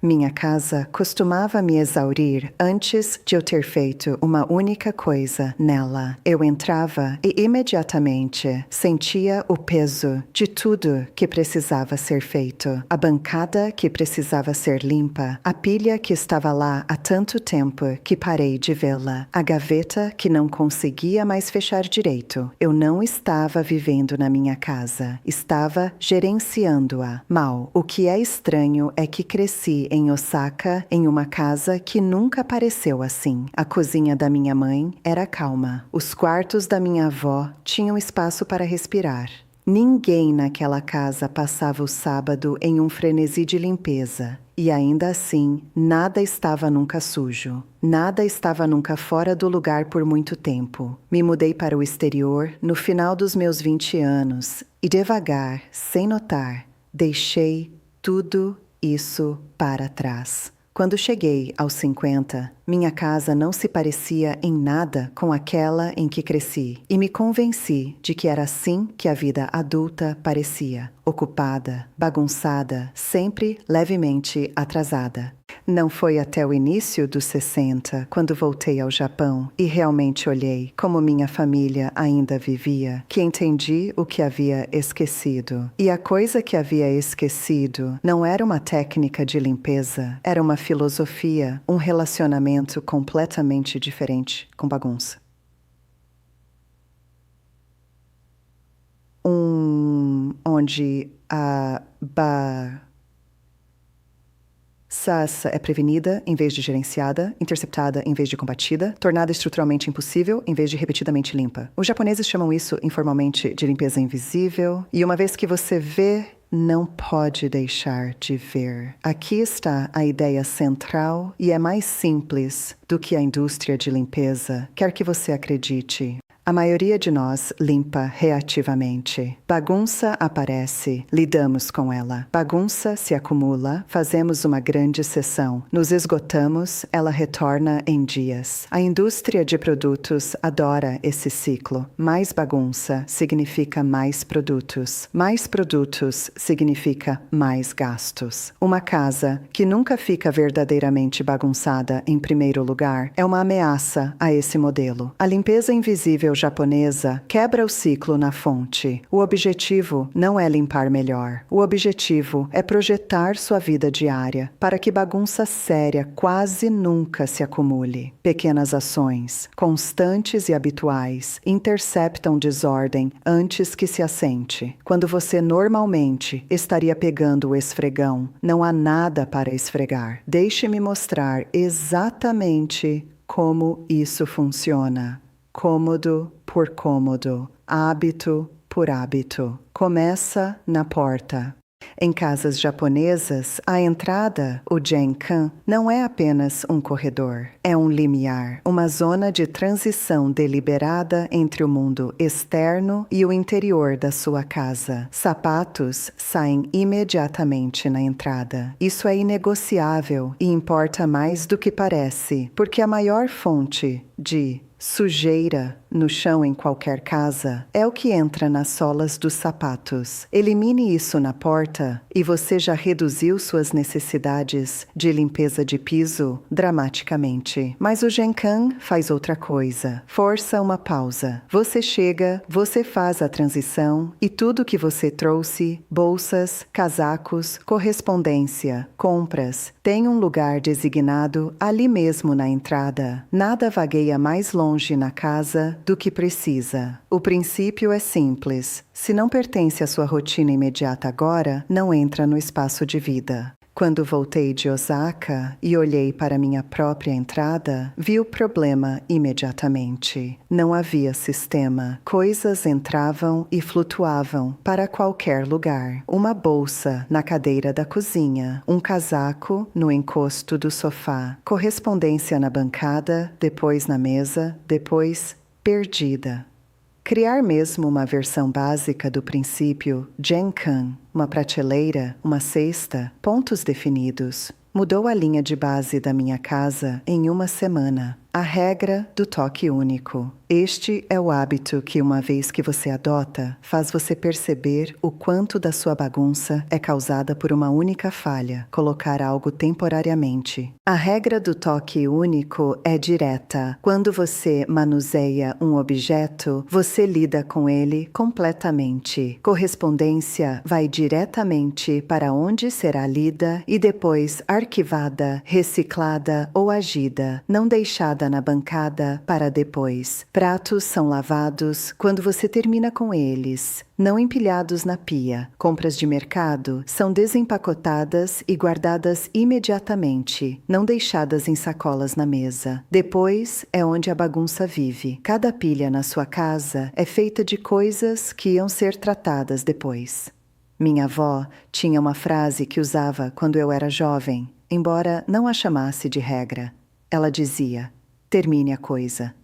Minha casa costumava me exaurir antes de eu ter feito uma única coisa nela. Eu entrava e imediatamente sentia o peso de tudo que precisava ser feito. A bancada que precisava ser limpa, a pilha que estava lá há tanto tempo que parei de vê-la, a gaveta que não conseguia mais fechar direito. Eu não estava vivendo na minha casa, estava gerenciando-a. Mal, o que é estranho é que cresci em Osaka em uma casa que nunca pareceu assim. A cozinha da minha mãe era calma. Os quartos da minha avó tinham espaço para respirar. Ninguém naquela casa passava o sábado em um frenesi de limpeza. E ainda assim, nada estava nunca sujo. Nada estava nunca fora do lugar por muito tempo. Me mudei para o exterior no final dos meus 20 anos e devagar, sem notar, deixei tudo isso para trás. Quando cheguei aos 50, minha casa não se parecia em nada com aquela em que cresci, e me convenci de que era assim que a vida adulta parecia, ocupada, bagunçada, sempre levemente atrasada. Não foi até o início dos 60, quando voltei ao Japão e realmente olhei como minha família ainda vivia, que entendi o que havia esquecido. E a coisa que havia esquecido não era uma técnica de limpeza, era uma filosofia, um relacionamento completamente diferente com bagunça. Onde a Sassa é prevenida em vez de gerenciada, interceptada em vez de combatida, tornada estruturalmente impossível em vez de repetidamente limpa. Os japoneses chamam isso informalmente de limpeza invisível, e uma vez que você vê, não pode deixar de ver. Aqui está a ideia central e é mais simples do que a indústria de limpeza quer que você acredite. A maioria de nós limpa reativamente. Bagunça aparece, lidamos com ela. Bagunça se acumula, fazemos uma grande sessão. Nos esgotamos, ela retorna em dias. A indústria de produtos adora esse ciclo. Mais bagunça significa mais produtos. Mais produtos significa mais gastos. Uma casa que nunca fica verdadeiramente bagunçada em primeiro lugar é uma ameaça a esse modelo. A limpeza invisível japonesa quebra o ciclo na fonte. O objetivo não é limpar melhor. O objetivo é projetar sua vida diária para que bagunça séria quase nunca se acumule. Pequenas ações, constantes e habituais, interceptam desordem antes que se assente. Quando você normalmente estaria pegando o esfregão, não há nada para esfregar. Deixe-me mostrar exatamente como isso funciona. Cômodo por cômodo, hábito por hábito. Começa na porta. Em casas japonesas, a entrada, o genkan, não é apenas um corredor. É um limiar, uma zona de transição deliberada entre o mundo externo e o interior da sua casa. Sapatos saem imediatamente na entrada. Isso é inegociável e importa mais do que parece, porque a maior fonte de sujeira no chão em qualquer casa é o que entra nas solas dos sapatos. Elimine isso na porta e você já reduziu suas necessidades de limpeza de piso dramaticamente. Mas o genkan faz outra coisa. Força uma pausa. Você chega, você faz a transição e tudo que você trouxe, bolsas, casacos, correspondência, compras, tem um lugar designado ali mesmo na entrada. Nada vagueia mais longe na casa do que precisa. O princípio é simples. Se não pertence à sua rotina imediata agora, não entra no espaço de vida. Quando voltei de Osaka e olhei para minha própria entrada, vi o problema imediatamente. Não havia sistema. Coisas entravam e flutuavam para qualquer lugar. Uma bolsa na cadeira da cozinha, um casaco no encosto do sofá, correspondência na bancada, depois na mesa, depois perdida. Criar mesmo uma versão básica do princípio genkan, uma prateleira, uma cesta, pontos definidos, Mudou a linha de base da minha casa em uma semana. A regra do toque único. Este é o hábito que, uma vez que você adota, faz você perceber o quanto da sua bagunça é causada por uma única falha, colocar algo temporariamente. A regra do toque único é direta. Quando você manuseia um objeto, você lida com ele completamente. Correspondência vai diretamente para onde será lida e depois arquivada, reciclada ou agida, não deixada na bancada para depois. Pratos são lavados quando você termina com eles, não empilhados na pia. Compras de mercado são desempacotadas e guardadas imediatamente, não deixadas em sacolas na mesa. Depois é onde a bagunça vive. Cada pilha na sua casa é feita de coisas que iam ser tratadas depois. Minha avó tinha uma frase que usava quando eu era jovem, embora não a chamasse de regra. Ela dizia: termine a coisa.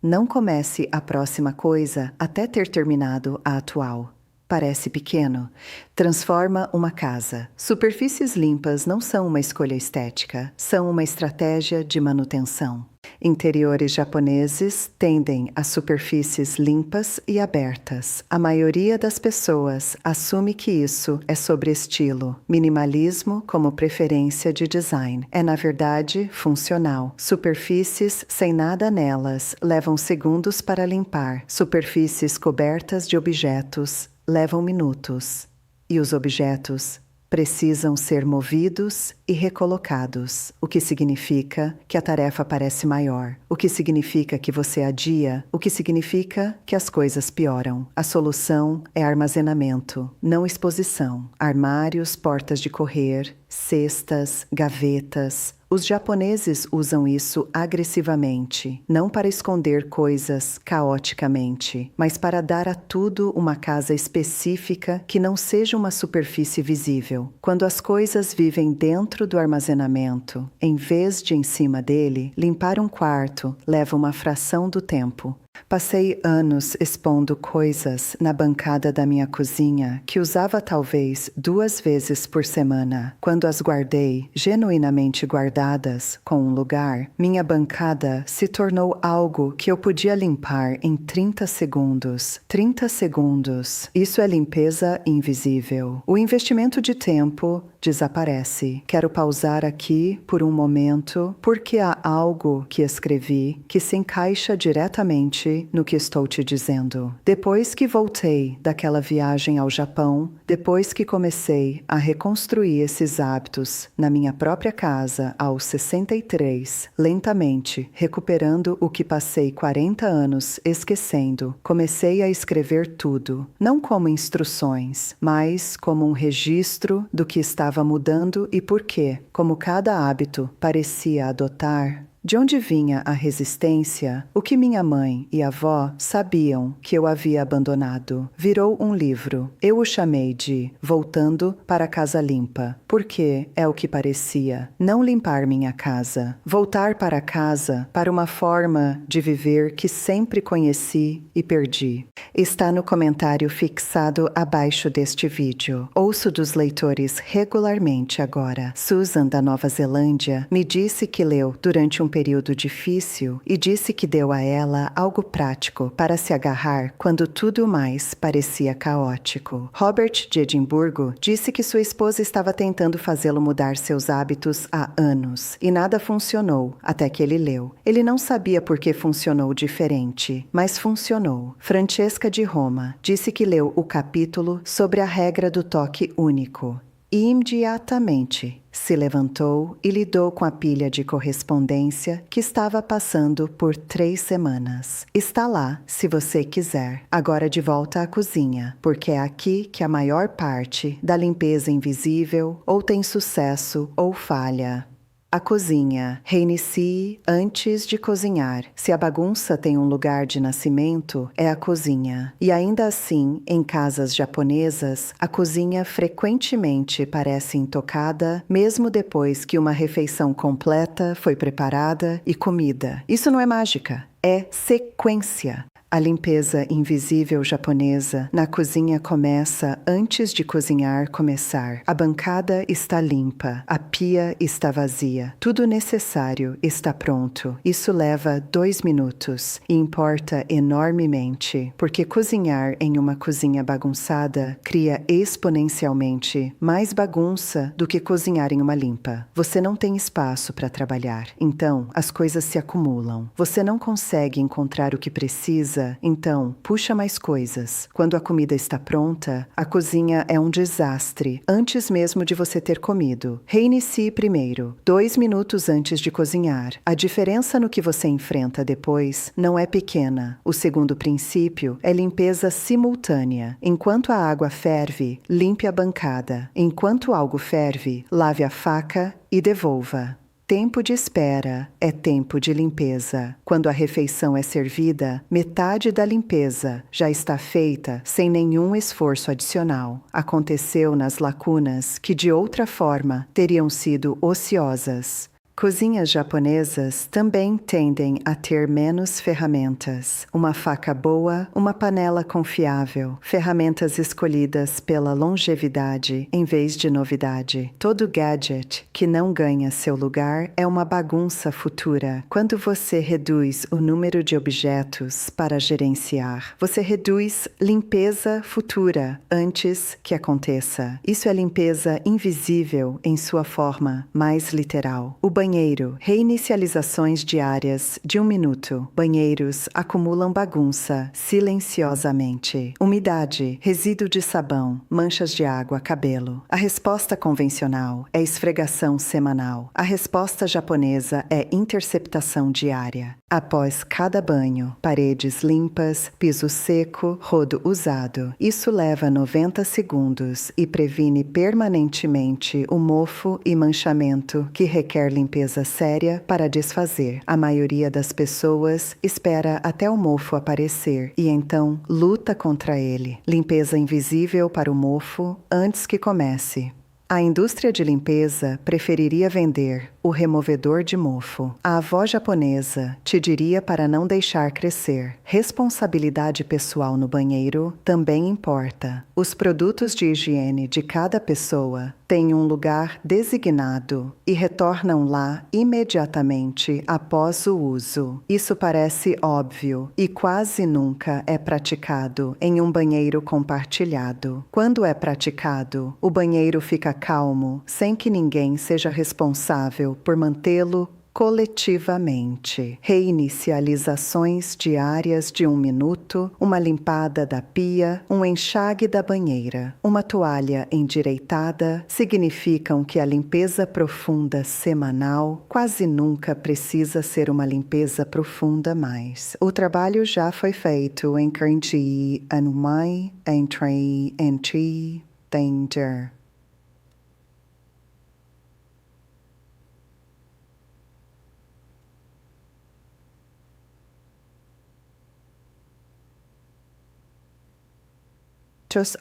Não comece a próxima coisa até ter terminado a atual. Parece pequeno. Transforma uma casa. Superfícies limpas não são uma escolha estética, são uma estratégia de manutenção. Interiores japoneses tendem a superfícies limpas e abertas. A maioria das pessoas assume que isso é sobre estilo. Minimalismo como preferência de design. É, na verdade, funcional. Superfícies sem nada nelas levam segundos para limpar. Superfícies cobertas de objetos levam minutos. E os objetos precisam ser movidos e recolocados, o que significa que a tarefa parece maior, o que significa que você adia, o que significa que as coisas pioram. A solução é armazenamento, não exposição. Armários, portas de correr, cestas, gavetas. Os japoneses usam isso agressivamente, não para esconder coisas caoticamente, mas para dar a tudo uma casa específica que não seja uma superfície visível. Quando as coisas vivem dentro do armazenamento, em vez de em cima dele, limpar um quarto leva uma fração do tempo. Passei anos expondo coisas na bancada da minha cozinha que usava talvez 2 vezes por semana. Quando as guardei, genuinamente guardadas, com um lugar, minha bancada se tornou algo que eu podia limpar em 30 segundos. 30 segundos. Isso é limpeza invisível. O investimento de tempo desaparece. Quero pausar aqui por um momento, porque há algo que escrevi que se encaixa diretamente no que estou te dizendo. Depois que voltei daquela viagem ao Japão, depois que comecei a reconstruir esses hábitos na minha própria casa aos 63, lentamente, recuperando o que passei 40 anos esquecendo, comecei a escrever tudo, não como instruções, mas como um registro do que estava mudando e por quê, como cada hábito parecia adotar. De onde vinha a resistência, o que minha mãe e avó sabiam que eu havia abandonado. Virou um livro. Eu o chamei de Voltando para a Casa Limpa, porque é o que parecia. Não limpar minha casa. Voltar para casa, para uma forma de viver que sempre conheci e perdi. Está no comentário fixado abaixo deste vídeo. Ouço dos leitores regularmente agora. Susan, da Nova Zelândia, me disse que leu durante um período difícil e disse que deu a ela algo prático para se agarrar quando tudo mais parecia caótico. Robert, de Edimburgo, disse que sua esposa estava tentando fazê-lo mudar seus hábitos há anos e nada funcionou até que ele leu. Ele não sabia por que funcionou diferente, mas funcionou. Francesca de Roma disse que leu o capítulo sobre a regra do toque único. E imediatamente se levantou e lidou com a pilha de correspondência que estava passando por 3 semanas. Está lá, se você quiser. Agora de volta à cozinha, porque é aqui que a maior parte da limpeza invisível ou tem sucesso ou falha. A cozinha. Reinicie antes de cozinhar. Se a bagunça tem um lugar de nascimento, é a cozinha. E ainda assim, em casas japonesas, a cozinha frequentemente parece intocada, mesmo depois que uma refeição completa foi preparada e comida. Isso não é mágica, é sequência. A limpeza invisível japonesa na cozinha começa antes de cozinhar começar. A bancada está limpa, a pia está vazia. Tudo necessário está pronto. Isso leva 2 minutos e importa enormemente, porque cozinhar em uma cozinha bagunçada cria exponencialmente mais bagunça do que cozinhar em uma limpa. Você não tem espaço para trabalhar, então as coisas se acumulam. Você não consegue encontrar o que precisa, então puxa mais coisas. Quando a comida está pronta, a cozinha é um desastre antes mesmo de você ter comido. Reinicie primeiro, 2 minutos antes de cozinhar. A diferença no que você enfrenta depois não é pequena. O segundo princípio é limpeza simultânea. Enquanto a água ferve, limpe a bancada. Enquanto algo ferve, lave a faca e devolva. Tempo de espera é tempo de limpeza. Quando a refeição é servida, metade da limpeza já está feita sem nenhum esforço adicional. Aconteceu nas lacunas que de outra forma teriam sido ociosas. Cozinhas japonesas também tendem a ter menos ferramentas. Uma faca boa, uma panela confiável, ferramentas escolhidas pela longevidade em vez de novidade. Todo gadget que não ganha seu lugar é uma bagunça futura. Quando você reduz o número de objetos para gerenciar, você reduz limpeza futura antes que aconteça. Isso é limpeza invisível em sua forma mais literal. O banheiro, reinicializações diárias de 1 minuto. Banheiros acumulam bagunça silenciosamente. Umidade, resíduo de sabão, manchas de água, cabelo. A resposta convencional é esfregação semanal. A resposta japonesa é interceptação diária. Após cada banho, paredes limpas, piso seco, rodo usado. Isso leva 90 segundos e previne permanentemente o mofo e manchamento que requer limpeza séria para desfazer. A maioria das pessoas espera até o mofo aparecer e então luta contra ele. Limpeza invisível para o mofo antes que comece. A indústria de limpeza preferiria vender o removedor de mofo. A avó japonesa te diria para não deixar crescer. Responsabilidade pessoal no banheiro também importa. Os produtos de higiene de cada pessoa têm um lugar designado e retornam lá imediatamente após o uso. Isso parece óbvio e quase nunca é praticado em um banheiro compartilhado. Quando é praticado, o banheiro fica calmo, sem que ninguém seja responsável por mantê-lo coletivamente. Reinicializações diárias de 1 minuto, uma limpada da pia, um enxague da banheira, uma toalha endireitada significam que a limpeza profunda semanal quase nunca precisa ser uma limpeza profunda mais. O trabalho já foi feito em Kanji, Anumai, Entrei, Enchi, Danger.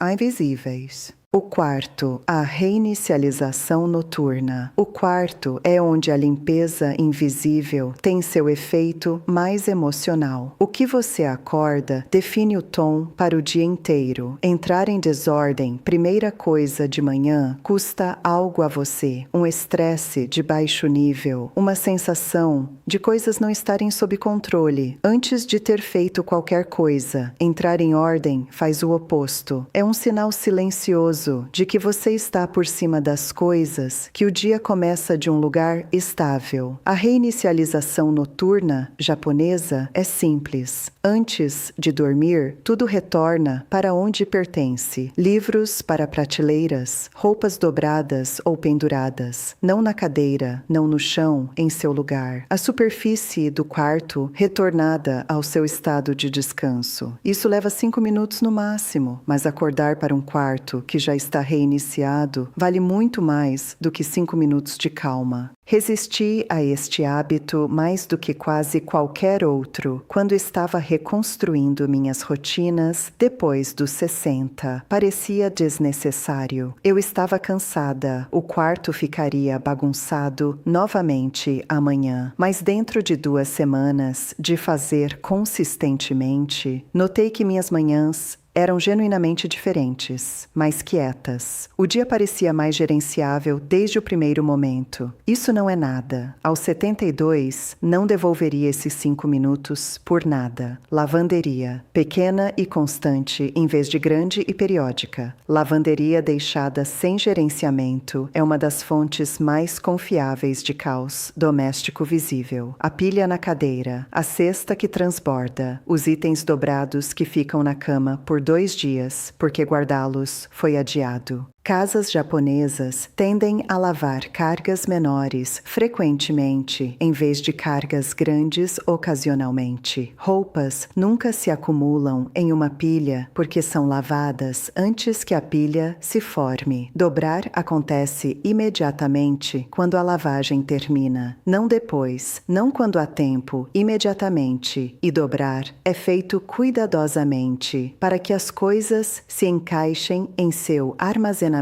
Invisíveis. O quarto, a reinicialização noturna. O quarto é onde a limpeza invisível tem seu efeito mais emocional. O que você acorda define o tom para o dia inteiro. Entrar em desordem, primeira coisa de manhã, custa algo a você. Um estresse de baixo nível, uma sensação de coisas não estarem sob controle. Antes de ter feito qualquer coisa, entrar em ordem faz o oposto. É um sinal silencioso de que você está por cima das coisas, que o dia começa de um lugar estável. A reinicialização noturna japonesa é simples. Antes de dormir, tudo retorna para onde pertence. Livros para prateleiras, roupas dobradas ou penduradas, não na cadeira, não no chão, em seu lugar. A superfície do quarto retornada ao seu estado de descanso. Isso leva 5 minutos no máximo, mas acordar para um quarto que já já está reiniciado vale muito mais do que 5 minutos de calma. Resisti a este hábito mais do que quase qualquer outro quando estava reconstruindo minhas rotinas depois dos 60. Parecia desnecessário. Eu estava cansada. O quarto ficaria bagunçado novamente amanhã. Mas dentro de 2 semanas de fazer consistentemente, notei que minhas manhãs eram genuinamente diferentes, mais quietas. O dia parecia mais gerenciável desde o primeiro momento. Isso não é nada. Aos 72, não devolveria esses 5 minutos por nada. Lavanderia. Pequena e constante, em vez de grande e periódica. Lavanderia deixada sem gerenciamento é uma das fontes mais confiáveis de caos doméstico visível. A pilha na cadeira, a cesta que transborda, os itens dobrados que ficam na cama por 2 dias, porque guardá-los foi adiado. Casas japonesas tendem a lavar cargas menores frequentemente, em vez de cargas grandes ocasionalmente. Roupas nunca se acumulam em uma pilha porque são lavadas antes que a pilha se forme. Dobrar acontece imediatamente quando a lavagem termina, não depois, não quando há tempo, imediatamente. E dobrar é feito cuidadosamente para que as coisas se encaixem em seu armazenamento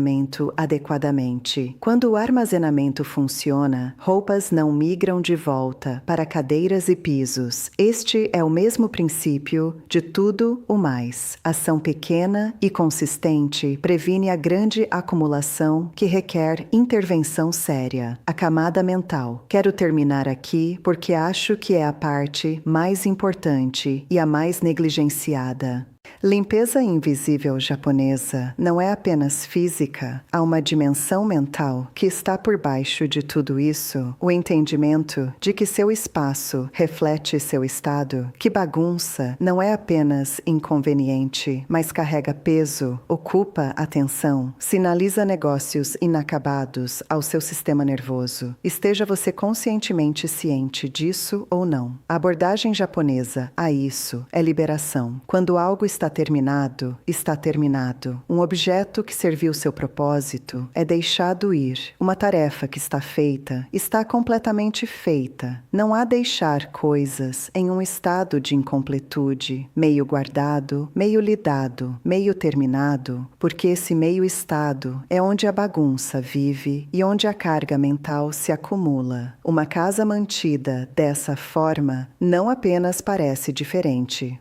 adequadamente. Quando o armazenamento funciona, roupas não migram de volta para cadeiras e pisos. Este é o mesmo princípio de tudo o mais. Ação pequena e consistente previne a grande acumulação que requer intervenção séria. A camada mental. Quero terminar aqui porque acho que é a parte mais importante e a mais negligenciada. Limpeza invisível japonesa não é apenas física, há uma dimensão mental que está por baixo de tudo isso, o entendimento de que seu espaço reflete seu estado, que bagunça não é apenas inconveniente, mas carrega peso, ocupa atenção, sinaliza negócios inacabados ao seu sistema nervoso. Esteja você conscientemente ciente disso ou não. A abordagem japonesa a isso é liberação. Quando algo está terminado, está terminado. Um objeto que serviu seu propósito é deixado ir. Uma tarefa que está completamente feita. Não há deixar coisas em um estado de incompletude, meio guardado, meio lidado, meio terminado, porque esse meio estado é onde a bagunça vive e onde a carga mental se acumula. Uma casa mantida dessa forma não apenas parece diferente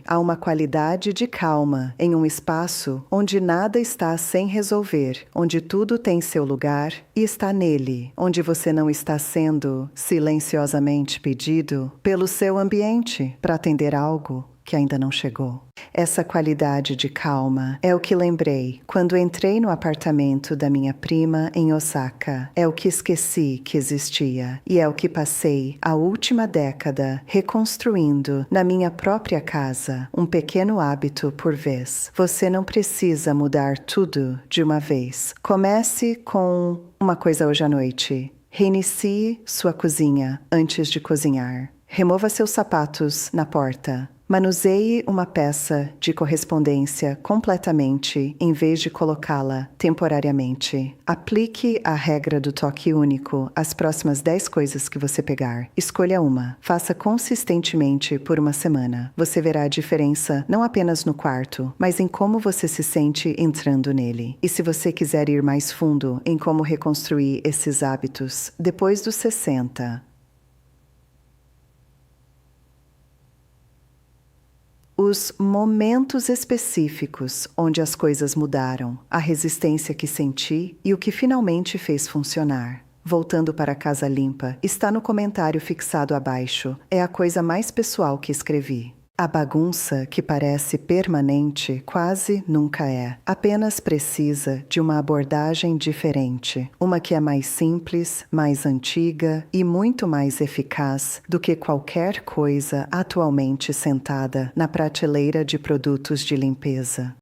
há uma qualidade de calma em um espaço onde nada está sem resolver, onde tudo tem seu lugar e está nele, onde você não está sendo silenciosamente pedido pelo seu ambiente para atender algo que ainda não chegou. Essa qualidade de calma é o que lembrei quando entrei no apartamento da minha prima em Osaka. É o que esqueci que existia e é o que passei a última década reconstruindo na minha própria casa, um pequeno hábito por vez. Você não precisa mudar tudo de uma vez. Comece com uma coisa hoje à noite. Reinicie sua cozinha antes de cozinhar. Remova seus sapatos na porta. Manuseie uma peça de correspondência completamente em vez de colocá-la temporariamente. Aplique a regra do toque único às próximas 10 coisas que você pegar. Escolha uma. Faça consistentemente por uma semana. Você verá a diferença não apenas no quarto, mas em como você se sente entrando nele. E se você quiser ir mais fundo em como reconstruir esses hábitos depois dos 60, os momentos específicos onde as coisas mudaram, a resistência que senti e o que finalmente fez funcionar. Voltando para a casa limpa, está no comentário fixado abaixo. É a coisa mais pessoal que escrevi. A bagunça, que parece permanente, quase nunca é. Apenas precisa de uma abordagem diferente. Uma que é mais simples, mais antiga e muito mais eficaz do que qualquer coisa atualmente sentada na prateleira de produtos de limpeza.